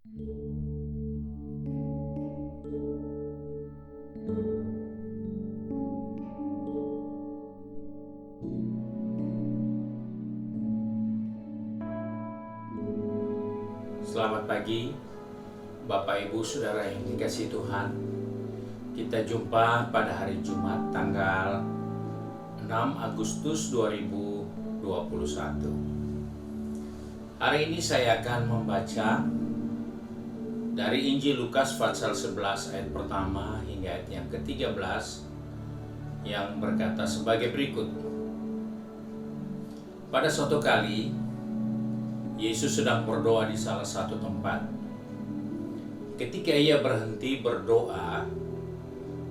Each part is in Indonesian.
Selamat pagi, Bapak Ibu Saudara yang dikasihi Tuhan. Kita jumpa pada hari Jumat tanggal 6 Agustus 2021. Hari ini saya akan membaca dari Injil Lukas pasal 11 ayat pertama hingga ayat yang ke-13 yang berkata sebagai berikut. Pada suatu kali Yesus sedang berdoa di salah satu tempat. Ketika ia berhenti berdoa,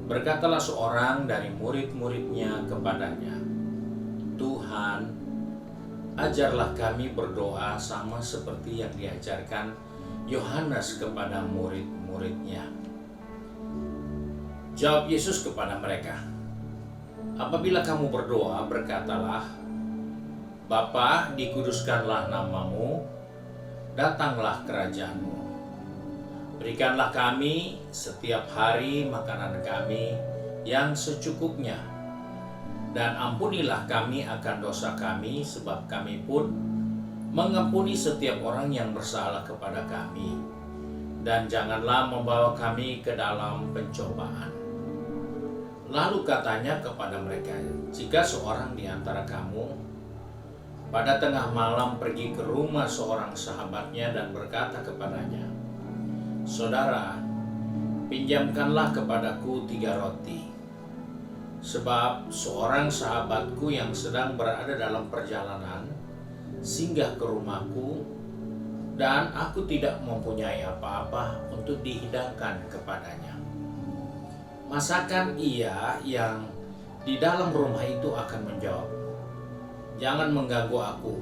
berkatalah seorang dari murid-muridnya kepadanya, "Tuhan, ajarlah kami berdoa sama seperti yang diajarkan Yohanes kepada murid-muridnya." Jawab Yesus kepada mereka, "Apabila kamu berdoa, berkatalah, Bapa, dikuduskanlah namamu, datanglah kerajaanmu. Berikanlah kami setiap hari makanan kami yang secukupnya, dan ampunilah kami akan dosa kami, sebab kami pun mengampuni setiap orang yang bersalah kepada kami. Dan janganlah membawa kami ke dalam pencobaan." Lalu katanya kepada mereka, "Jika seorang di antara kamu pada tengah malam pergi ke rumah seorang sahabatnya dan berkata kepadanya, 'Saudara, pinjamkanlah kepadaku 3 roti, sebab seorang sahabatku yang sedang berada dalam perjalanan singgah ke rumahku, dan aku tidak mempunyai apa-apa untuk dihidangkan kepadanya.' Masakan ia yang di dalam rumah itu akan menjawab, 'Jangan mengganggu aku.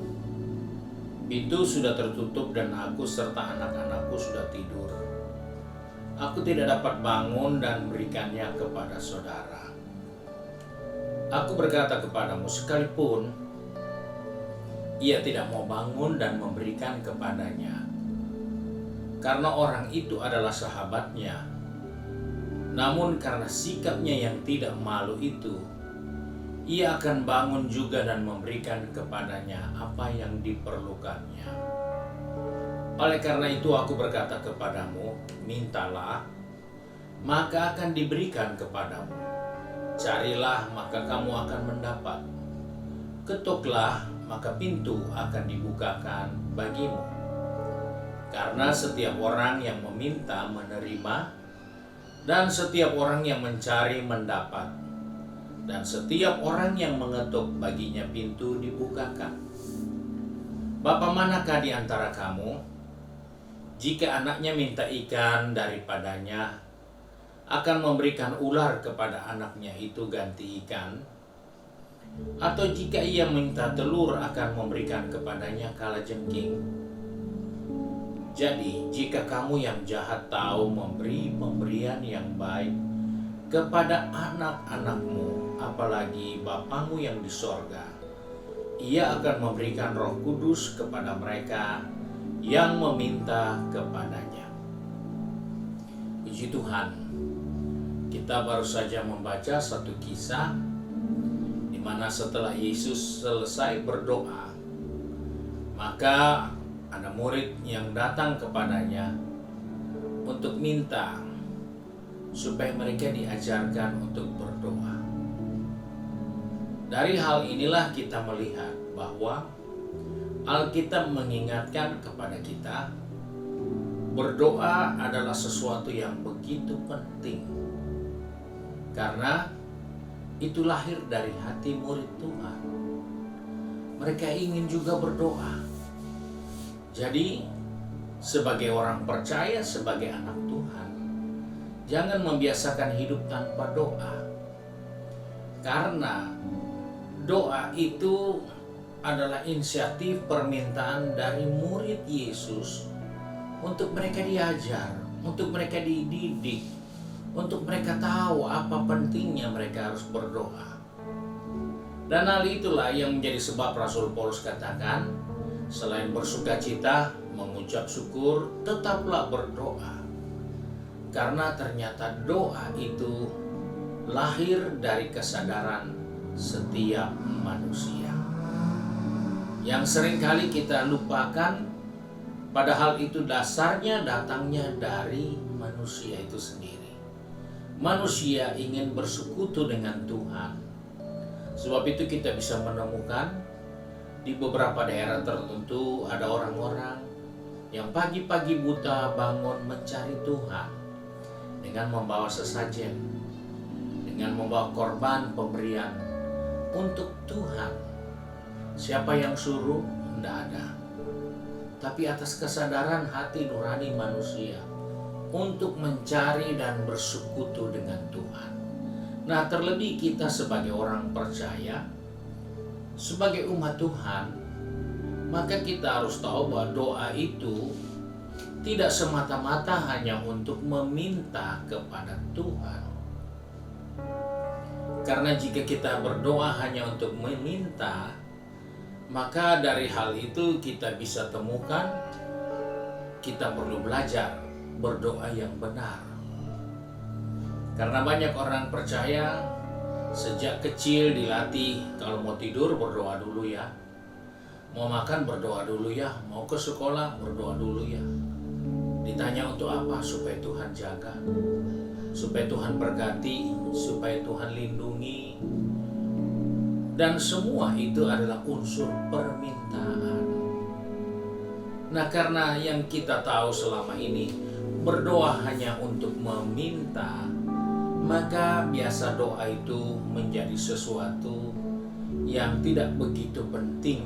Pintu sudah tertutup dan aku serta anak-anakku sudah tidur. Aku tidak dapat bangun dan berikannya kepada saudara.' Aku berkata kepadamu, sekalipun ia tidak mau bangun dan memberikan kepadanya, karena orang itu adalah sahabatnya, namun karena sikapnya yang tidak malu itu, ia akan bangun juga dan memberikan kepadanya apa yang diperlukannya. Oleh karena itu aku berkata kepadamu, mintalah, maka akan diberikan kepadamu. Carilah, maka kamu akan mendapat. Ketuklah, maka pintu akan dibukakan bagimu. Karena setiap orang yang meminta menerima, dan setiap orang yang mencari mendapat, dan setiap orang yang mengetuk baginya pintu dibukakan. Bapa manakah di antara kamu, jika anaknya minta ikan daripadanya, akan memberikan ular kepada anaknya itu ganti ikan? Atau jika ia minta telur, akan memberikan kepadanya kalajengking? Jadi, jika kamu yang jahat tahu memberi pemberian yang baik kepada anak-anakmu, apalagi Bapamu yang di sorga, ia akan memberikan Roh Kudus kepada mereka yang meminta kepadanya." Puji Tuhan, kita baru saja membaca satu kisah di mana setelah Yesus selesai berdoa, maka ada murid yang datang kepadanya untuk minta supaya mereka diajarkan untuk berdoa. Dari hal inilah kita melihat bahwa Alkitab mengingatkan kepada kita, berdoa adalah sesuatu yang begitu penting, karena itu lahir dari hati murid Tuhan. Mereka ingin juga berdoa. Jadi, sebagai orang percaya, sebagai anak Tuhan, jangan membiasakan hidup tanpa doa. Karena doa itu adalah inisiatif permintaan dari murid Yesus untuk mereka diajar, untuk mereka dididik, untuk mereka tahu apa pentingnya mereka harus berdoa. Dan hal itulah yang menjadi sebab Rasul Paulus katakan, Selain bersukacita, mengucap syukur, tetaplah berdoa. Karena ternyata doa itu lahir dari kesadaran setiap manusia. Yang seringkali kita lupakan, padahal itu dasarnya datangnya dari manusia itu sendiri. Manusia ingin bersekutu dengan Tuhan. Sebab itu kita bisa menemukan di beberapa daerah tertentu ada orang-orang yang pagi-pagi buta bangun mencari Tuhan dengan membawa sesajen, dengan membawa korban pemberian untuk Tuhan. Siapa yang suruh? Tidak ada. Tapi atas kesadaran hati nurani manusia untuk mencari dan bersekutu dengan Tuhan. Nah, terlebih kita sebagai orang percaya, sebagai umat Tuhan, maka kita harus tahu bahwa doa itu tidak semata-mata hanya untuk meminta kepada Tuhan. Karena jika kita berdoa hanya untuk meminta, maka dari hal itu kita bisa temukan kita perlu belajar berdoa yang benar. Karena banyak orang percaya sejak kecil dilatih kalau mau tidur berdoa dulu ya, mau makan berdoa dulu ya, mau ke sekolah berdoa dulu ya. Ditanya untuk apa? Supaya Tuhan jaga, supaya Tuhan berkati, supaya Tuhan lindungi. Dan semua itu adalah unsur permintaan. Nah, karena yang kita tahu selama ini berdoa hanya untuk meminta, maka biasa doa itu menjadi sesuatu yang tidak begitu penting.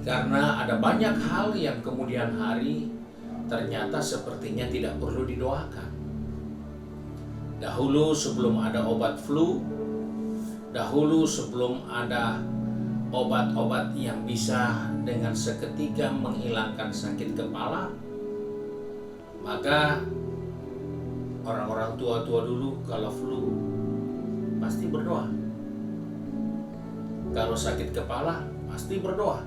Karena ada banyak hal yang kemudian hari ternyata sepertinya tidak perlu didoakan. Dahulu sebelum ada obat flu, dahulu sebelum ada obat-obat yang bisa dengan seketika menghilangkan sakit kepala, maka orang-orang tua-tua dulu kalau flu pasti berdoa. Kalau sakit kepala pasti berdoa.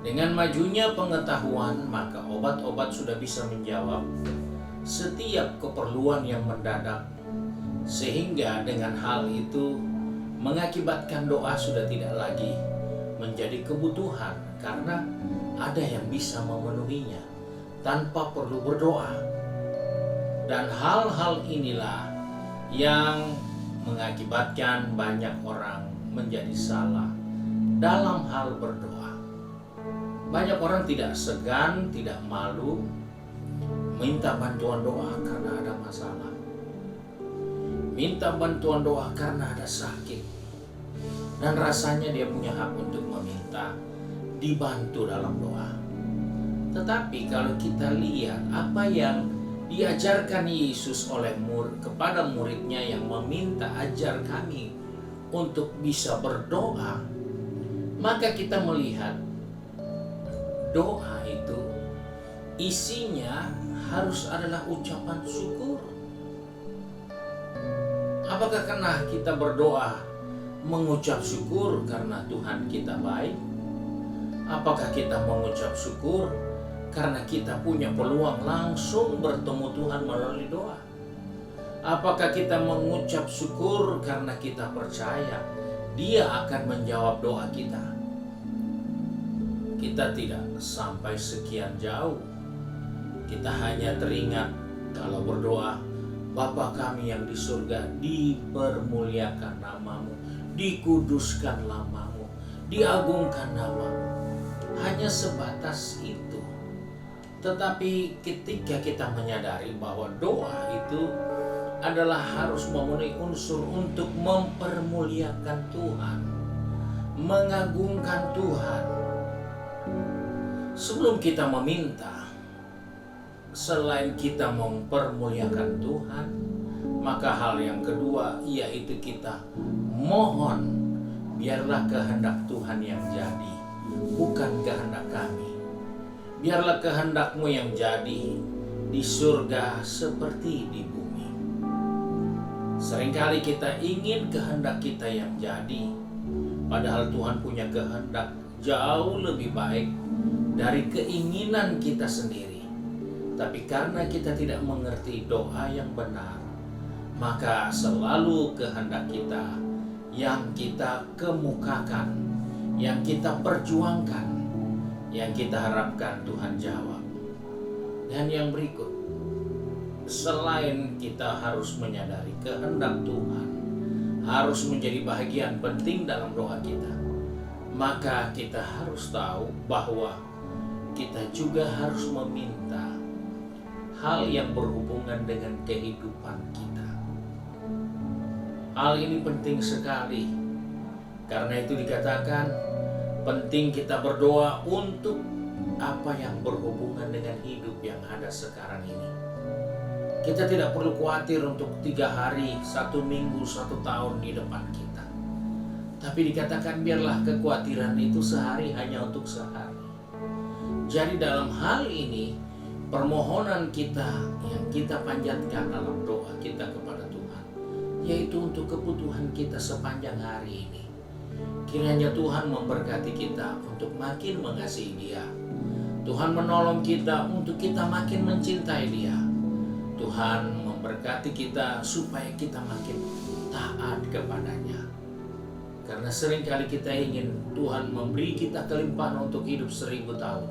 Dengan majunya pengetahuan, maka obat-obat sudah bisa menjawab setiap keperluan yang mendadak, sehingga dengan hal itu mengakibatkan doa sudah tidak lagi menjadi kebutuhan, karena ada yang bisa memenuhinya tanpa perlu berdoa. Dan hal-hal inilah yang mengakibatkan banyak orang menjadi salah dalam hal berdoa. Banyak orang tidak segan, tidak malu minta bantuan doa karena ada masalah, minta bantuan doa karena ada sakit, dan rasanya dia punya hak untuk meminta dibantu dalam doa. Tetapi kalau kita lihat apa yang diajarkan Yesus oleh kepada muridnya yang meminta ajar kami untuk bisa berdoa, maka kita melihat doa itu isinya harus adalah ucapan syukur. Apakah karena kita berdoa mengucap syukur karena Tuhan kita baik? Apakah kita mengucap syukur karena kita punya peluang langsung bertemu Tuhan melalui doa? Apakah kita mengucap syukur karena kita percaya Dia akan menjawab doa kita? Kita tidak sampai sekian jauh. Kita hanya teringat kalau berdoa, Bapa kami yang di surga, dipermuliakan namamu, dikuduskan namamu, diagungkan namamu. Hanya sebatas itu. Tetapi ketika kita menyadari bahwa doa itu adalah harus memenuhi unsur untuk mempermuliakan Tuhan, mengagungkan Tuhan. Sebelum kita meminta, selain kita mempermuliakan Tuhan, maka hal yang kedua yaitu kita mohon, biarlah kehendak Tuhan yang jadi, bukan kehendak kami. Biarlah kehendak-Mu yang jadi di surga seperti di bumi. Seringkali kita ingin kehendak kita yang jadi, padahal Tuhan punya kehendak jauh lebih baik dari keinginan kita sendiri. Tapi karena kita tidak mengerti doa yang benar, maka selalu kehendak kita yang kita kemukakan, yang kita perjuangkan, yang kita harapkan Tuhan jawab. Dan yang berikut, selain kita harus menyadari kehendak Tuhan harus menjadi bagian penting dalam doa kita, maka kita harus tahu bahwa kita juga harus meminta hal yang berhubungan dengan kehidupan kita. Hal ini penting sekali. Karena itu dikatakan penting kita berdoa untuk apa yang berhubungan dengan hidup yang ada sekarang ini. Kita tidak perlu khawatir untuk 3 hari, 1 minggu, 1 tahun di depan kita. Tapi dikatakan biarlah kekhawatiran itu sehari hanya untuk sehari. Jadi dalam hal ini, permohonan kita yang kita panjatkan dalam doa kita kepada Tuhan, yaitu untuk kebutuhan kita sepanjang hari ini. Kiranya Tuhan memberkati kita untuk makin mengasihi Dia. Tuhan menolong kita untuk kita makin mencintai Dia. Tuhan memberkati kita supaya kita makin taat kepadanya. Karena seringkali kita ingin Tuhan memberi kita kelimpahan untuk hidup 1000 tahun.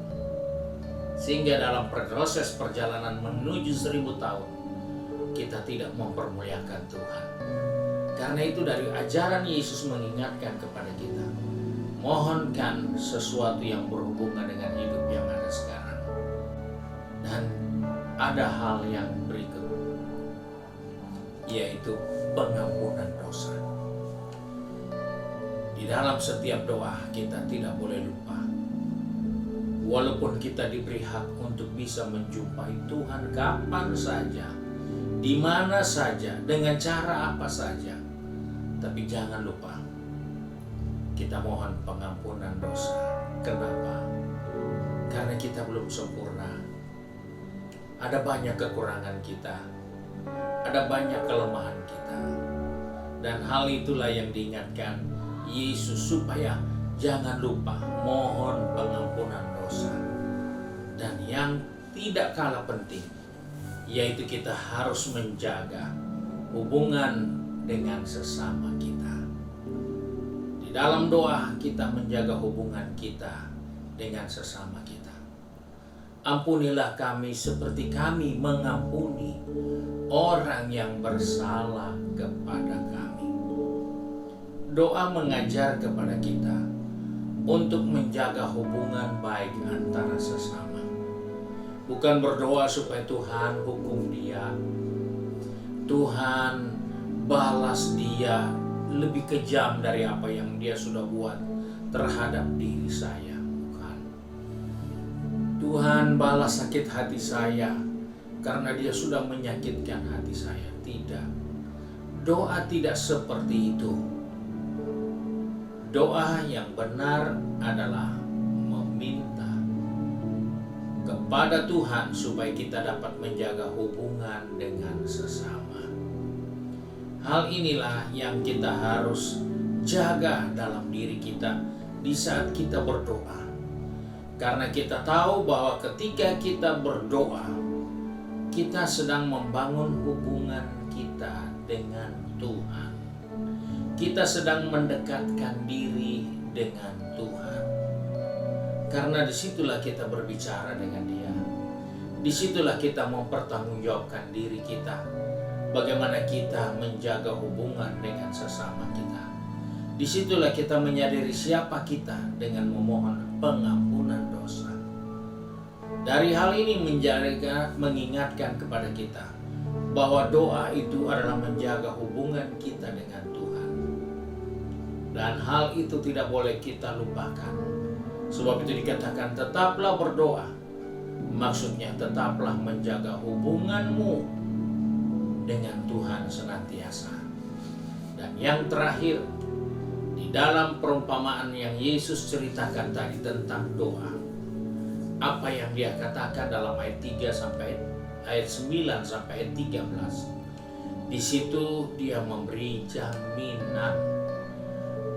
Sehingga dalam proses perjalanan menuju 1000 tahun, kita tidak mempermuliakan Tuhan. Karena itu dari ajaran Yesus mengingatkan kepada kita, mohonkan sesuatu yang berhubungan dengan hidup yang ada sekarang. Dan ada hal yang berikut, yaitu pengampunan dosa. Di dalam setiap doa kita tidak boleh lupa, walaupun kita diberi hak untuk bisa menjumpai Tuhan kapan saja, di mana saja, dengan cara apa saja, tapi jangan lupa kita mohon pengampunan dosa. Kenapa? Karena kita belum sempurna. Ada banyak kekurangan kita, ada banyak kelemahan kita, dan hal itulah yang diingatkan Yesus supaya jangan lupa mohon pengampunan dosa. Dan yang tidak kalah penting, yaitu kita harus menjaga hubungan dengan sesama kita. Di dalam doa kita menjaga hubungan kita dengan sesama kita. Ampunilah kami seperti kami mengampuni orang yang bersalah kepada kami. Doa mengajar kepada kita untuk menjaga hubungan baik antara sesama. Bukan berdoa supaya Tuhan hukum dia, Tuhan balas dia lebih kejam dari apa yang dia sudah buat terhadap diri saya. Bukan. Tuhan balas sakit hati saya karena dia sudah menyakitkan hati saya. Tidak. Doa tidak seperti itu. Doa yang benar adalah meminta kepada Tuhan supaya kita dapat menjaga hubungan dengan sesama. Hal inilah yang kita harus jaga dalam diri kita di saat kita berdoa. Karena kita tahu bahwa ketika kita berdoa, kita sedang membangun hubungan kita dengan Tuhan. Kita sedang mendekatkan diri dengan Tuhan. Karena disitulah kita berbicara dengan Dia. Disitulah kita mempertanggungjawabkan diri kita. Bagaimana kita menjaga hubungan dengan sesama kita. Disitulah kita menyadari siapa kita dengan memohon pengampunan dosa. Dari hal ini mengingatkan kepada kita bahwa doa itu adalah menjaga hubungan kita dengan Tuhan. Dan hal itu tidak boleh kita lupakan. Sebab itu dikatakan tetaplah berdoa. Maksudnya tetaplah menjaga hubunganmu dengan Tuhan senantiasa. Dan yang terakhir, di dalam perumpamaan yang Yesus ceritakan tadi tentang doa, apa yang dia katakan dalam ayat 3 sampai ayat 9 sampai ayat 13. Di situ dia memberi jaminan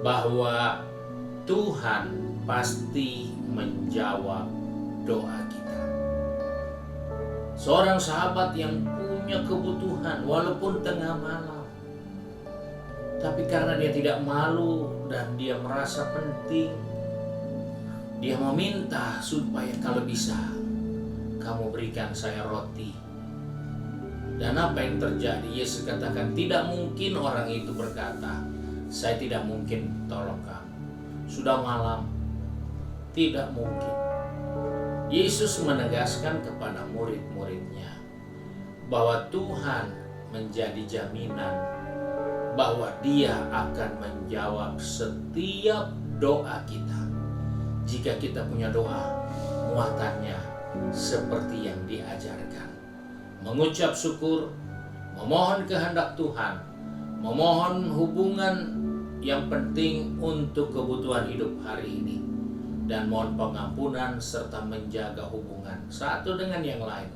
bahwa Tuhan pasti menjawab doa kita. Seorang sahabat yang punya kebutuhan walaupun tengah malam, tapi karena dia tidak malu dan dia merasa penting, dia meminta supaya kalau bisa kamu berikan saya roti. Dan apa yang terjadi? Yesus katakan, tidak mungkin orang itu berkata, saya tidak mungkin tolong kamu. Sudah malam, tidak mungkin. Yesus menegaskan kepada murid-muridnya bahwa Tuhan menjadi jaminan bahwa Dia akan menjawab setiap doa kita. Jika kita punya doa, muatannya seperti yang diajarkan. Mengucap syukur, memohon kehendak Tuhan, memohon hubungan yang penting untuk kebutuhan hidup hari ini, dan mohon pengampunan serta menjaga hubungan satu dengan yang lain.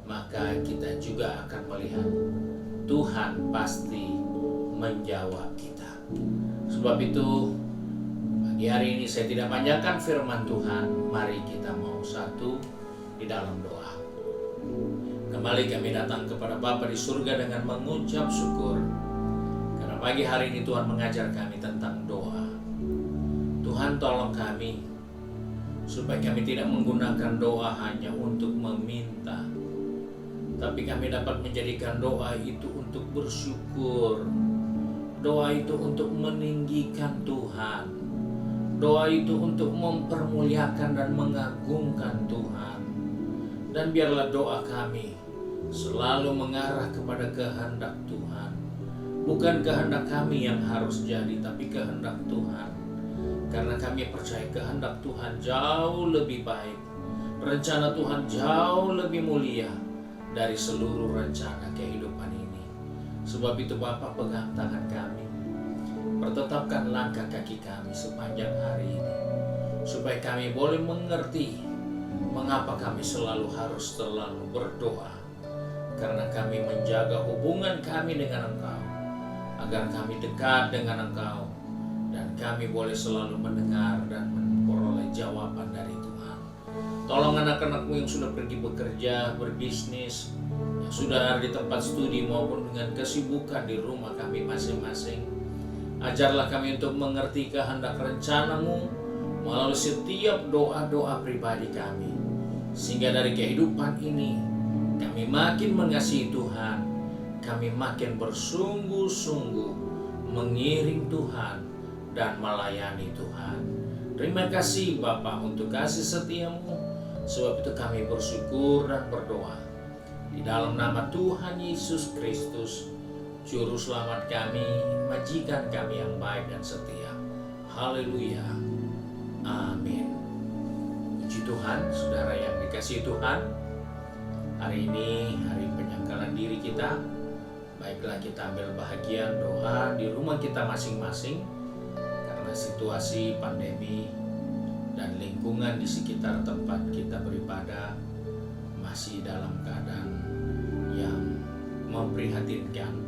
Maka kita juga akan melihat Tuhan pasti menjawab kita. Sebab itu pagi hari ini saya tidak panjangkan firman Tuhan. Mari kita mau satu di dalam doa. Kembali kami datang kepada Bapa di surga dengan mengucap syukur karena pagi hari ini Tuhan mengajar kami tentang doa. Tuhan tolong kami supaya kami tidak menggunakan doa hanya untuk meminta, tapi kami dapat menjadikan doa itu untuk bersyukur. Doa itu untuk meninggikan Tuhan. Doa itu untuk mempermuliakan dan mengagungkan Tuhan. Dan biarlah doa kami selalu mengarah kepada kehendak Tuhan. Bukan kehendak kami yang harus jadi, tapi kehendak Tuhan. Karena kami percaya kehendak Tuhan jauh lebih baik. Rencana Tuhan jauh lebih mulia dari seluruh rencana kehidupan ini. Sebab itu Bapa, pegang tangan kami. Pertetapkan langkah kaki kami sepanjang hari ini. Supaya kami boleh mengerti mengapa kami harus selalu berdoa. Karena kami menjaga hubungan kami dengan Engkau, agar kami dekat dengan Engkau, dan kami boleh selalu mendengar dan memperoleh jawaban dari Tuhan. Tolong anak-anak-Mu yang sudah pergi bekerja, berbisnis, yang sudah ada di tempat studi maupun dengan kesibukan di rumah kami masing-masing. Ajarlah kami untuk mengerti kehendak rencana-Mu melalui setiap doa-doa pribadi kami, sehingga dari kehidupan ini kami makin mengasihi Tuhan, kami makin bersungguh-sungguh mengiring Tuhan dan melayani Tuhan. Terima kasih Bapa untuk kasih setia-Mu, sebab itu kami bersyukur dan berdoa. Di dalam nama Tuhan Yesus Kristus, Juru Selamat kami, majikan kami yang baik dan setia. Haleluya. Amin. Puji Tuhan, saudara yang dikasihi Tuhan. Hari ini hari penyangkalan diri kita. Baiklah kita ambil bahagian doa di rumah kita masing-masing, karena situasi pandemi dan lingkungan di sekitar tempat kita beribadah masih dalam keadaan yang memprihatinkan.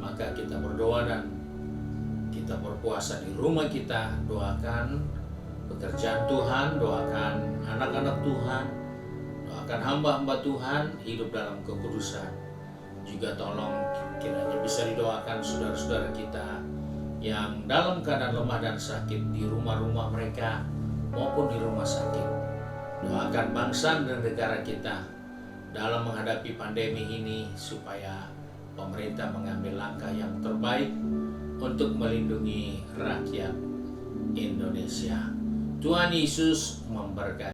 Maka kita berdoa dan kita berpuasa di rumah kita. Doakan pekerjaan Tuhan, doakan anak-anak Tuhan, doakan hamba-hamba Tuhan hidup dalam kekudusan. Juga tolong kiranya bisa didoakan saudara-saudara kita yang dalam keadaan lemah dan sakit di rumah-rumah mereka maupun di rumah sakit. Doakan bangsa dan negara kita dalam menghadapi pandemi ini, supaya pemerintah mengambil langkah yang terbaik untuk melindungi rakyat Indonesia. Tuhan Yesus memberkati.